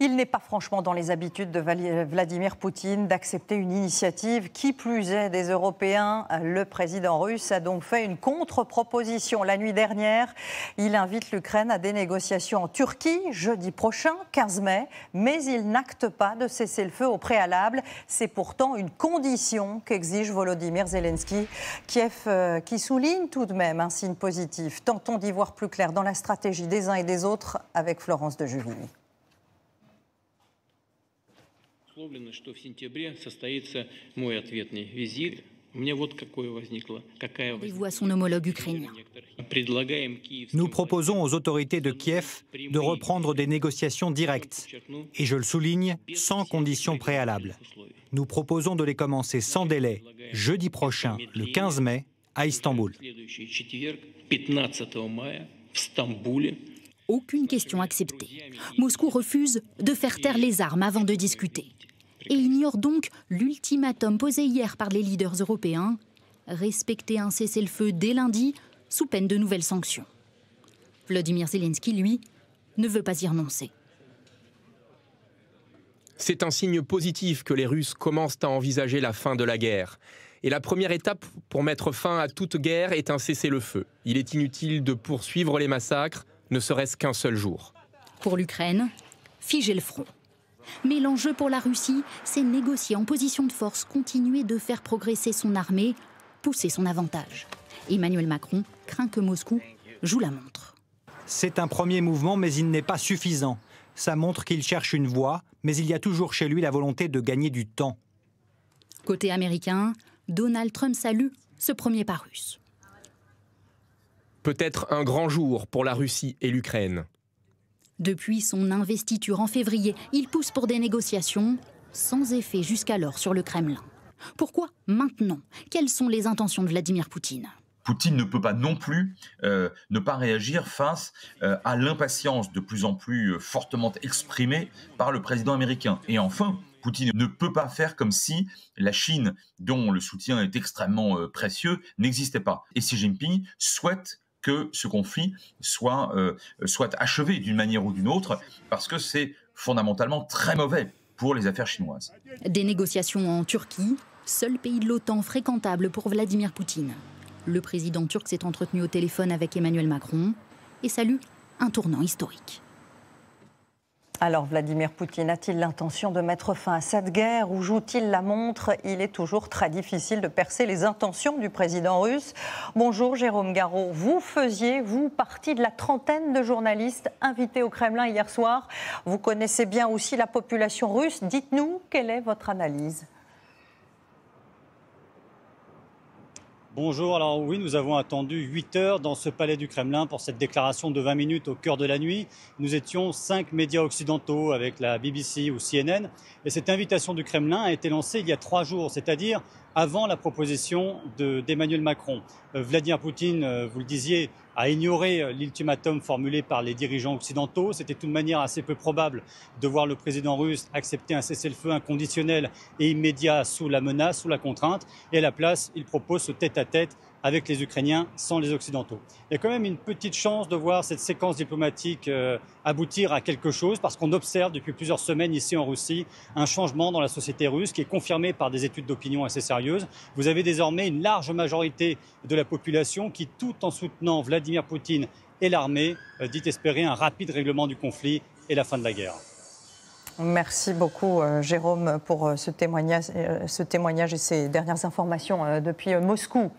Il n'est pas franchement dans les habitudes de Vladimir Poutine d'accepter une initiative. Qui plus est des Européens, le président russe a donc fait une contre-proposition. La nuit dernière, il invite l'Ukraine à des négociations en Turquie jeudi prochain, 15 mai, mais il n'acte pas de cessez-le-feu au préalable. C'est pourtant une condition qu'exige Volodymyr Zelensky. Kiev qui souligne tout de même un signe positif. Tentons d'y voir plus clair dans la stratégie des uns et des autres avec Florence de Juvigny. Что в сентябре состоится мой ответный визит. У меня вот какое возникло. Rendez-vous à son homologue ukrainien. Nous proposons aux autorités de Kiev de reprendre des négociations directes. Et je le souligne, sans conditions préalables. Nous proposons de les commencer sans délai, jeudi prochain, le 15 mai, à Istanbul. Aucune question acceptée. Moscou refuse de faire taire les armes avant de discuter. Et ignore donc l'ultimatum posé hier par les leaders européens, respecter un cessez-le-feu dès lundi sous peine de nouvelles sanctions. Volodymyr Zelensky, lui, ne veut pas y renoncer. C'est un signe positif que les Russes commencent à envisager la fin de la guerre. Et la première étape pour mettre fin à toute guerre est un cessez-le-feu. Il est inutile de poursuivre les massacres, ne serait-ce qu'un seul jour. Pour l'Ukraine, figer le front. Mais l'enjeu pour la Russie, c'est négocier en position de force, continuer de faire progresser son armée, pousser son avantage. Emmanuel Macron craint que Moscou joue la montre. C'est un premier mouvement, mais il n'est pas suffisant. Ça montre qu'il cherche une voie, mais il y a toujours chez lui la volonté de gagner du temps. Côté américain, Donald Trump salue ce premier pas russe. Peut-être un grand jour pour la Russie et l'Ukraine. Depuis son investiture en février, il pousse pour des négociations sans effet jusqu'alors sur le Kremlin. Pourquoi maintenant? Quelles sont les intentions de Vladimir Poutine? Poutine ne peut pas non plus ne pas réagir face à l'impatience de plus en plus fortement exprimée par le président américain. Et enfin, Poutine ne peut pas faire comme si la Chine, dont le soutien est extrêmement précieux, n'existait pas. Et Xi Jinping souhaite que ce conflit soit achevé d'une manière ou d'une autre, parce que c'est fondamentalement très mauvais pour les affaires chinoises. Des négociations en Turquie, seul pays de l'OTAN fréquentable pour Vladimir Poutine. Le président turc s'est entretenu au téléphone avec Emmanuel Macron et salue un tournant historique. Alors Vladimir Poutine a-t-il l'intention de mettre fin à cette guerre ou joue-t-il la montre? Il est toujours très difficile de percer les intentions du président russe. Bonjour Jérôme Garraud, vous faisiez, vous, partie de la trentaine de journalistes invités au Kremlin hier soir. Vous connaissez bien aussi la population russe. Dites-nous, quelle est votre analyse? Bonjour, alors oui, nous avons attendu 8 heures dans ce palais du Kremlin pour cette déclaration de 20 minutes au cœur de la nuit. Nous étions 5 médias occidentaux avec la BBC ou CNN et cette invitation du Kremlin a été lancée il y a 3 jours, c'est-à-dire avant la proposition d'Emmanuel Macron. Vladimir Poutine, vous le disiez, a ignoré l'ultimatum formulé par les dirigeants occidentaux. C'était de toute manière assez peu probable de voir le président russe accepter un cessez-le-feu inconditionnel et immédiat sous la menace, sous la contrainte. Et à la place, il propose ce tête-à-tête avec les Ukrainiens sans les Occidentaux. Il y a quand même une petite chance de voir cette séquence diplomatique aboutir à quelque chose, parce qu'on observe depuis plusieurs semaines ici en Russie un changement dans la société russe qui est confirmé par des études d'opinion assez sérieuses. Vous avez désormais une large majorité de la population qui, tout en soutenant Vladimir Poutine et l'armée, dit espérer un rapide règlement du conflit et la fin de la guerre. Merci beaucoup Jérôme pour ce témoignage et ces dernières informations depuis Moscou.